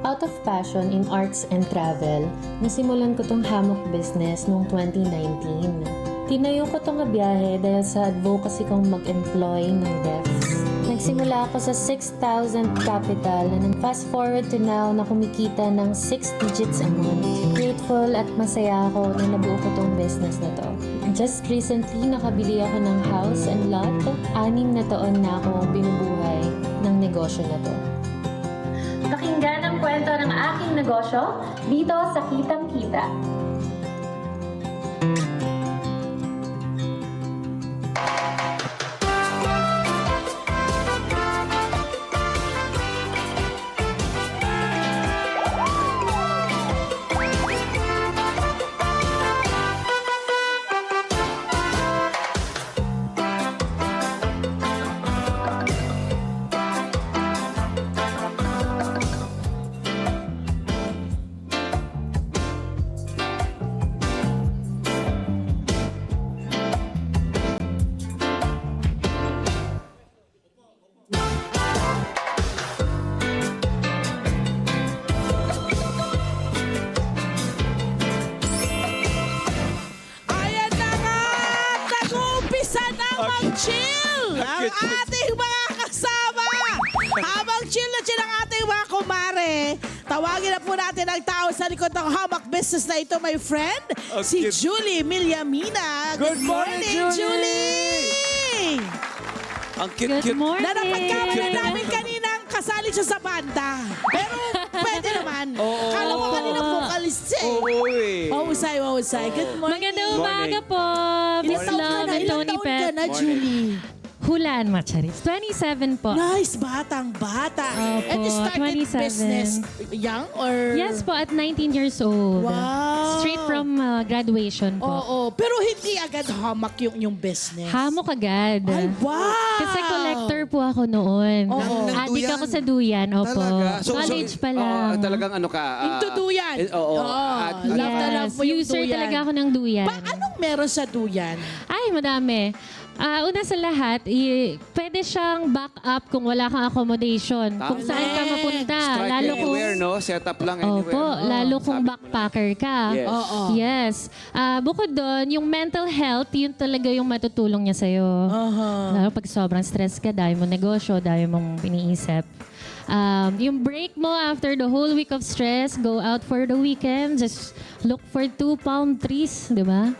Out of passion in arts and travel, nasimulan ko tong hammock business noong 2019. Tinayo ko tong biyahe dahil sa advocacy kong mag-employ ng deafs. Nagsimula ako sa 6,000 capital na nag-fast forward to now na kumikita ng 6 digits a month. Grateful at masaya ako na nabuo ko tong business na to. Just recently, nakabili ako ng house and lot. 6 na taon na akong binubuhay ng negosyo na to. Pakinggan ang kwento ng aking negosyo dito sa Kitang Kita. Chill ang ating mga kasama. Habang chill na chill ang ating mga kumare, tawagin na po natin ang tao sa likod ng hammock business na ito, my friend, si Julie Millamina. Good morning, Julie! Ang cute-cute. Good morning! Na napagkamala namin kaninang kasali siya sa banda. Pero pwede naman. Kala ko kaninang vocalist siya eh. Oo eh. Mahusay. Good morning. Magandang umaga po, Ilang Miss taon ka Love na? and Ilang Tony taon ka Pet. na, Julie? Hulaan, Macharis. 27 po. Nice, batang-bata. Opo, And you started 27. business young or? Yes po, at 19 years old. Wow. Straight from graduation po. Oo, pero hindi agad hamak yung business. Hamok agad. Ay, wow! Kasi collector po ako noon. Oo. Ng Adik duyan. ako sa duyan. Opo. Talaga? College pa lang. Talagang ano ka? Into duyan. Oo. Love na love mo yung user duyan. talaga ako ng duyan. Anong meron sa duyan? Ay, madami. Una sa lahat, pwede siyang back up kung wala kang accommodation. Kung saan ka mapunta. Strike Lalo kung... anywhere, no? Set up lang anywhere. Opo, lalo kung Sabi- backpacker ka. Yes. Oo. Yes. Bukod doon, yung mental health, yun talaga yung matutulong niya sa'yo. Lalo pag sobrang stress ka, dahil mo negosyo, dahil mong iniisip. Yung break mo after the whole week of stress, go out for the weekend, just look for 2 palm trees, di ba?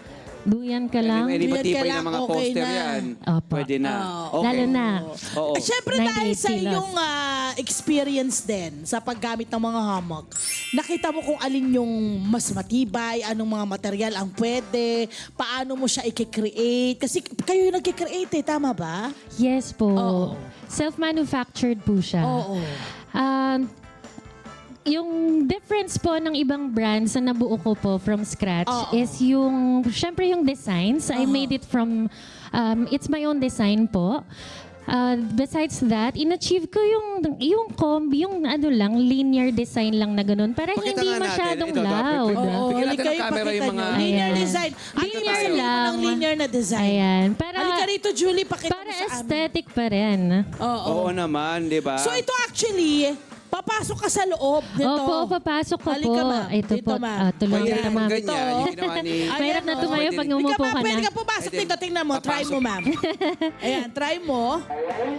Duyan ka lang. Any Duyan ka matibay lang, na mga okay poster na. yan. Opo. Pwede na. Oo. Lalo na. Oo. Siyempre 98 dahil sa kilos. iyong experience din sa paggamit ng mga hammock, nakita mo kung alin yung mas matibay, anong mga material ang pwede, paano mo siya i-create. Kasi kayo yung nag-create eh, tama ba? Yes po. Oo. Self-manufactured po siya. Oo. Yung difference po ng ibang brands na nabuo ko po from scratch Oo. is yung, syempre yung designs. I made it from, it's my own design po. Besides that, in-achieve ko yung combi, yung ano lang, linear design lang na ganun. Para Pakita hindi nga natin. masyadong Ito, loud. Oo, Bigyan natin halika ng camera ipakita yung mga- nyo. Linear Ayan. design. Ano Linear ba sabihin mo lang. ng linear na design? Ayan. Para, Halika rito, Julie, pakita para mo sa amin. aesthetic pa rin. Oo. Oo naman, di ba? So ito actually, papasok ka sa loob nito. Opo, papasok ko Halika, po. ma'am. Ito Dito, po. ma'am. Tulungan Pwede ka, naman ma'am. ganyan. Yung ginawa ni... Mahirap na Ayan, tumayo oh. pag Pwede. umupo ka Pwede na. ka pumasok Pwede. dito. Tingnan mo. Try Papasok. mo, ma'am. Ayan, try mo.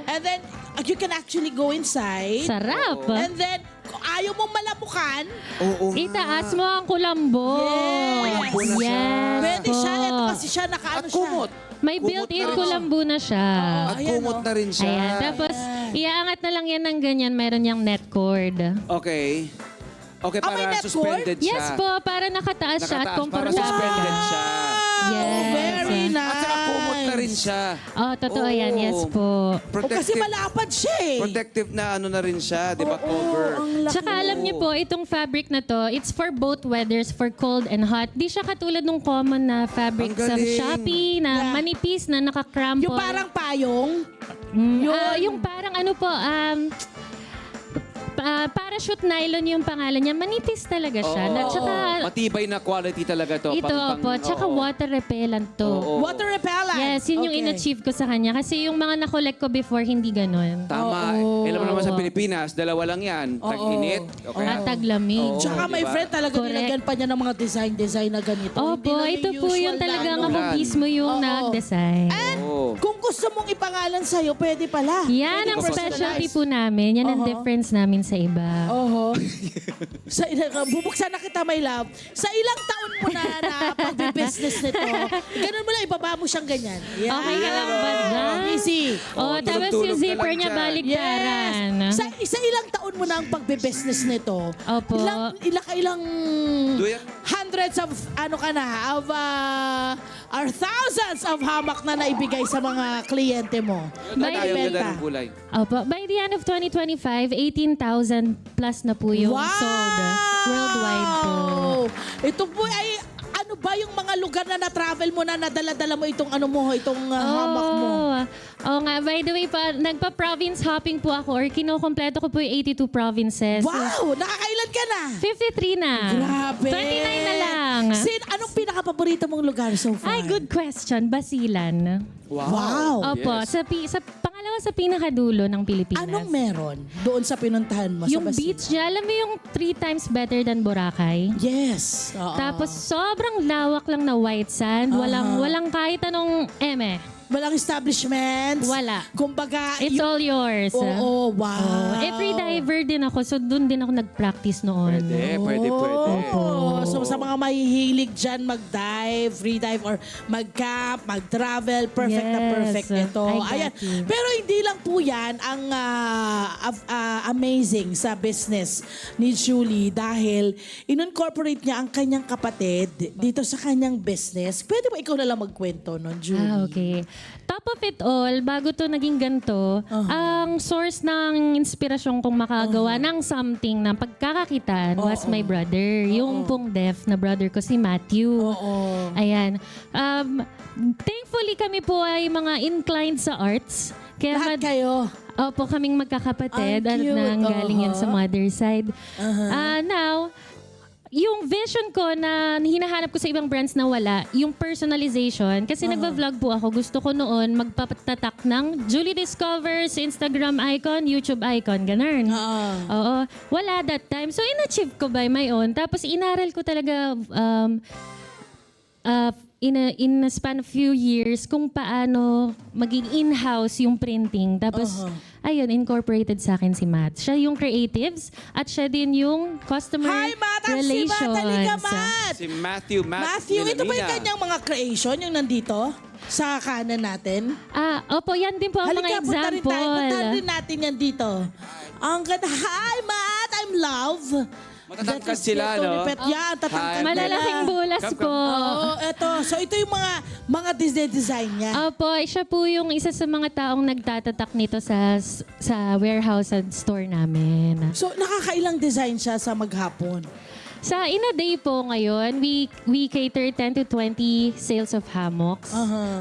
And then, you can actually go inside. Sarap. And then, kung ayaw mong malamukan, Oo. Itaas mo ang kulambo. Yes. Kulambo na siya. Yes pwede po. siya. Ito kasi siya, nakaano At kumot. siya. May Kumot built-in na rin kulambo na siya. At Ayan, kumot oh. na rin siya. Ayan. Tapos, iaangat na lang yan ng ganyan. Meron niyang net cord. Okay. Okay, Ah, may para net suspended siya. Yes po, para nakataas siya at Nakataas, para komportable. suspended siya. Yes. Very nice. At saka kumot na rin siya. Oh, totoo yan. Oo. Yes po. O kasi malapad siya eh. Protective na ano na rin siya, di ba? Cover. ang laki. Tsaka alam niyo po, itong fabric na to, it's for both weathers, for cold and hot. Di siya katulad ng common na fabric Ang sa galing. Shopee na Yeah. manipis na naka-crumple. Yung parang payong. Yung parang ano po, parachute nylon yung pangalan niya. Manipis talaga siya. Oo. Tsaka, Matibay na quality talaga to. ito po. Tsaka oo. water repellent to. Oo. Water repellent. Yes, yun yung Okay. in-achieve ko sa kanya. Kasi yung mga nakolek ko before, hindi ganun. Tama. Alam mo naman sa Pilipinas, dalawa lang yan. Tag-init. Okay. At taglamig. Oo. Tsaka my diba? friend, talaga Correct. nilagyan pa niya ng mga design na ganito. Hindi Opo, lang ito yung po usual yung talagang na, ako ano. mismo yung Oo. nag-design. Oo. Kung gusto mong ipangalan sa'yo, pwede pala. Yan Pwede ang ka specialty personalize. po namin. Yan ang Oo. difference namin sa iba. Oho. Bubuksan na kita, my love. Sa ilang taon mo na pag-business nito, ganun mo lang, ibaba mo siyang ganyan. Yan. Okay ka lang ba dyan? Easy. Oh, tapos tulog-tulog yung ka zipper lang niya dyan. baliktaran. Sa ilang taon mo na ang pagbe-business nito? Opo. Ilang Do you- hundreds of or thousands of hamak na naibigay sa mga kliyente mo. Ganda tayo, ganda Naibenta. ng kulay. Opo. By the end of 2025, 18,000 plus na po yung sold worldwide po. Ito po ay ano ba yung mga lugar na na-travel mo na nadala-dala mo itong hamak mo? Oo nga, by the way pa, nagpa-province hopping po ako or kinukompleto ko po yung 82 provinces. Wow! Nakakailan ka na? 53 na. Grabe! 29 na lang. Anong pinaka-paborito mong lugar so far? Ay, good question. Basilan. Wow! Opo, Yes. sa pangalawa sa pinakadulo ng Pilipinas. Anong meron doon sa pinuntahan mo? Yung sa Basilan? beach niya, alam mo yung 3 times better than Boracay? Yes. Oo. Tapos sobrang lawak lang na white sand. Walang kahit anong eme. Walang establishments? Wala. Kumbaga, It's all yours. Oo, wow. Free diver din ako, so doon din ako nag-practice noon. Pwede. Oh, so sa mga mahihilig dyan mag-dive, free dive, or mag-camp, mag-travel, perfect na Yes. perfect ito. I got Ayan. you. Pero hindi lang po yan ang amazing sa business ni Julie dahil in-incorporate niya ang kanyang kapatid dito sa kanyang business. Pwede ba ikaw na lang magkwento nun, Julie? Okay. Top of it all, bago to naging ganito, ang source ng inspirasyon kong makagawa ng something na pagkakakitaan was my brother. Yung pong deaf na brother ko, si Matthew. Ayan. Thankfully kami po ay mga inclined sa arts. Kaya Lahat kayo. Opo, kaming magkakapatid Ang at cute. nanggaling yan sa mother side. Now, yung vision ko na hinahanap ko sa ibang brands na wala, yung personalization, kasi nagba-vlog po ako, gusto ko noon magpatatak ng Julie Discovers, Instagram icon, YouTube icon, ganun. Oo. Wala that time. So, in-achieve ko by my own. Tapos, inaral ko talaga in a span of few years kung paano maging in-house yung printing. Tapos, ayun, incorporated sa akin si Matt. Siya yung creatives at siya din yung customer Hi, Matt! Ang si relations. Matt! Halika, Matt! Si Matthew Matthew, ito ba yung Milamina. kanyang mga creation, yung nandito? Sa kanan natin? Opo, yan din po ang mga punta rin tayo. Punta example. rin natin yan dito. Ang ganda. Hi, Matt! I'm Love. Matatangkad That is sila, cute, no? Lipet. Yan, tatangkad Hi. Malalaking nila. bulas Come, po. Oo, eto. So, ito yung mga design niya. Opo, siya po yung isa sa mga taong nagtatatak nito sa warehouse at store namin. So, nakakailang design siya sa maghapon. Sa in a day po ngayon, we cater 10 to 20 sales of hammocks.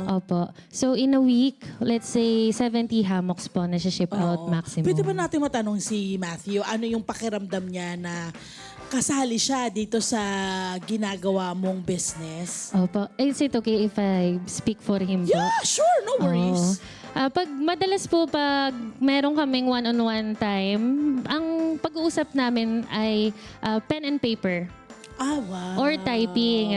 Opo. So in a week, let's say 70 hammocks po na ship out maximum. Pwede ba natin matanong si Matthew, ano yung pakiramdam niya na kasali siya dito sa ginagawa mong business? Opo. Is it okay if I speak for him po? Yeah, sure. No worries. Pag madalas po pag meron kaming one-on-one time, ang pag-uusap namin ay pen and paper Wow. or typing.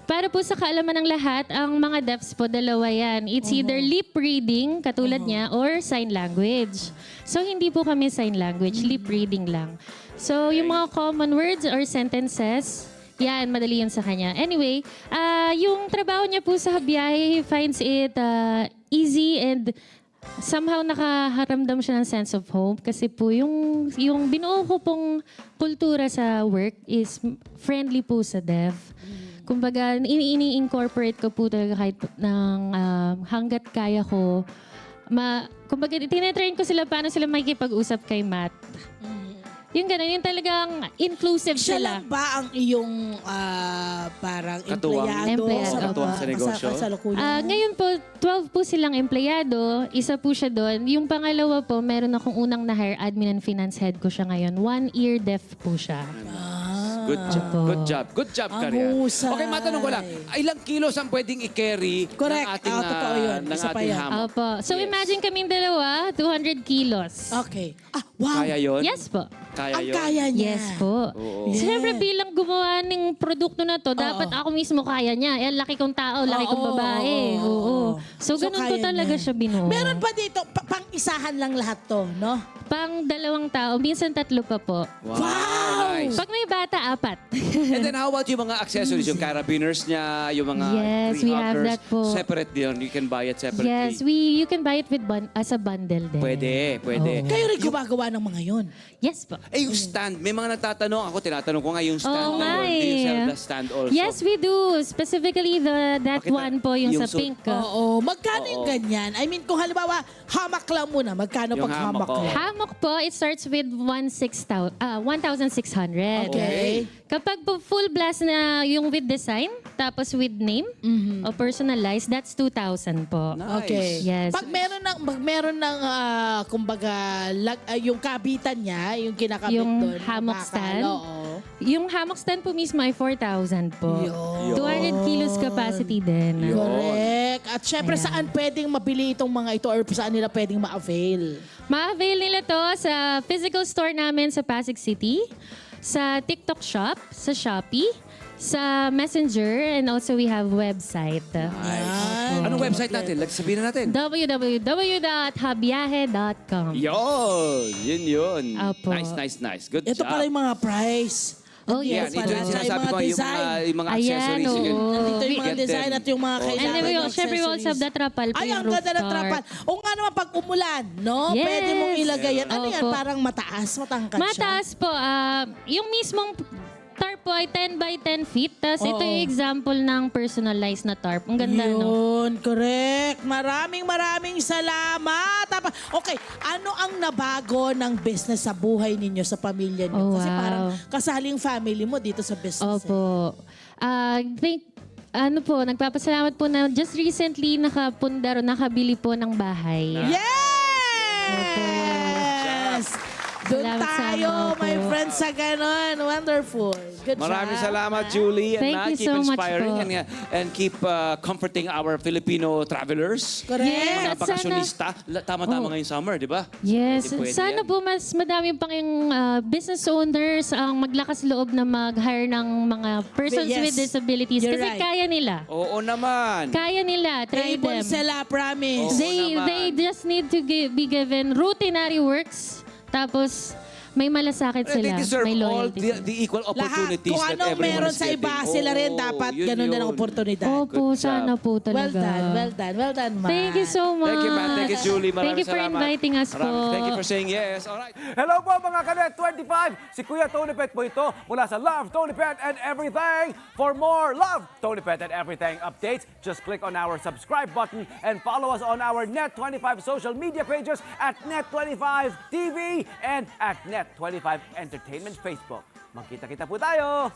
Para po sa kaalaman ng lahat, ang mga deafs po, dalawa yan. It's either lip reading, katulad niya, or sign language. So, hindi po kami sign language, lip reading lang. So, yung mga common words or sentences, yan, madali yan sa kanya. Anyway, yung trabaho niya po sa biyahe, he finds it easy and somehow nakaharamdam siya ng sense of home kasi po yung binuo ko pong kultura sa work is friendly po sa deaf. Kumbaga, ini-incorporate ko po talaga kahit ng hanggat kaya ko. Kumbaga, tinetrain ko sila paano sila makikipag-usap kay Matt. Yung ganun, yung talagang inclusive Siya sila. lang ba ang iyong parang Katuwang. Empleyado. Katuwang sa negosyo? kasalukuyan? Ngayon po, 12 po silang empleyado. Isa po siya doon. Yung pangalawa po, meron akong unang na-hire admin and finance head ko siya ngayon. 1 year deaf po siya. Good job. Good job. Good job, Ang Karian. husay. Okay, matanong ko lang. Ilang kilos ang pwedeng i-carry Correct. ng ating, Totoo yun. ng Isa pa ating yan. hammock? Opo. So Yes. imagine kaming dalawa, 200 kilos. Okay. Wow. Kaya yun? Yes po. Kaya Ang yun? kaya niya. Yes po. Oo. Yeah. Siyempre bilang gumawa ng produkto na to, dapat ako mismo kaya niya. Eh, laki kong tao, laki kong babae. Oo. So, ganun ko kaya talaga niya. siya binuo. Meron pa dito, pang-isahan lang lahat to, no? Pang 2 tao, minsan 3 pa po. Wow! Nice. Pag may bata, 4. And then how about yung mga accessories, yung carabiners niya, yung mga Yes, tree we have huggers? that po. Separate din, you can buy it separately. Yes, you can buy it with as a bundle din. Pwede, pwede. Kayo rin gumagawa ng mga yon. Yes po. Eh, yung stand, may mga nagtatanong, ako tinatanong ko nga yung stand Oo na nga yun. Do you eh. sell the stand also? Yes, we do. Specifically that Pakita- one po, yung yung sa pink. Oo. Magkano yung ganyan? I mean, kung halimbawa, hamak lang muna. Magkano Yung pag hamak, hamak oo. lang? Hammock po, it starts with 1,600. Okay. Kapag po full blast na yung with design, tapos with name, o personalized, that's 2,000 po. Nice. Okay. Yes. Pag meron ng kumbaga, yung kabitan niya, yung kinakabit Yung doon. hammock bakal, stand? Oo. Yung hammock stand po mismo ay 4,000 po. Yun. 200 kilos capacity din. Correct. At syempre, saan pwedeng mabili itong mga ito or saan nila pwedeng ma-avail? Ma-avail nila to sa physical store namin sa Pasig City, sa TikTok shop, sa Shopee, sa Messenger, and also we have website. Yan. Anong website natin? Sabihin na natin. www.habiyahe.com. Yun. Apo. Nice. Good Ito job. pala yung mga price. Oh, Yan, yes. ito pala. yung Tsaka sinasabi yung ko, mga yung design. mga Ayan, accessories. oo. Sige. Nandito yung mga Get design them. at yung mga Oh. kailangan. And then we, ng syempre we also have accessories. the trapal po Ay, yung ang roof ganda ng tarp. trapal. O nga naman, pag umulan, no? Yes. Pwede mong ilagay yan. Ano yan? Opo. Parang mataas, matangkad siya. Mataas po. Yung mismong tarp po ay 10 by 10 feet. Tapos ito Oo. yung example ng personalized na tarp. Ang ganda, no? Yun, correct. Maraming salamat. Okay, ano ang nabago ng business sa buhay ninyo, sa pamilya niyo? Oh, Kasi wow. parang kasaling family mo dito sa business. Opo. I think, nagpapasalamat po na just recently nakabili po ng bahay. Yes! Doon Salamat sa tayo, mga my po. friends, sa ganon. Wonderful. Good Maraming job. salamat, Julie. And Thank you keep so much inspiring po. and keep comforting our Filipino travelers. Correct. Mga Yes. At bakasyonista. Tama-tama Oh. ngayong summer, di ba? Yes. Pwede Sana yan. po mas madami pang yung business owners ang maglakas loob na mag-hire ng mga persons Yes. with disabilities. You're Kasi right. kaya nila. Oo naman. Kaya nila. Try Able them. sila, promise. Oo They naman. just need to be given routinary works. Tapos may malasakit They sila. deserve May all loyalty. the equal Lahat. opportunities Kung that anong everyone meron is sa iba, getting. sila rin Oo, dapat yun ganun din ang yun. oportunidad. Opo, Good sana job. po talaga. Well done, ma. Thank you so much. Thank you, man. Thank you, Julie. Maraming Thank you for salamat. inviting us po. Thank you for saying yes. All right. Hello po mga Kanet 25! Si Kuya Tony Pet po ito mula sa Love, Tony Pet and Everything. For more Love, Tony Pet and Everything updates, just click on our subscribe button and follow us on our Net25 social media pages at Net25 TV and at Net25 Entertainment Facebook. Magkita-kita po tayo!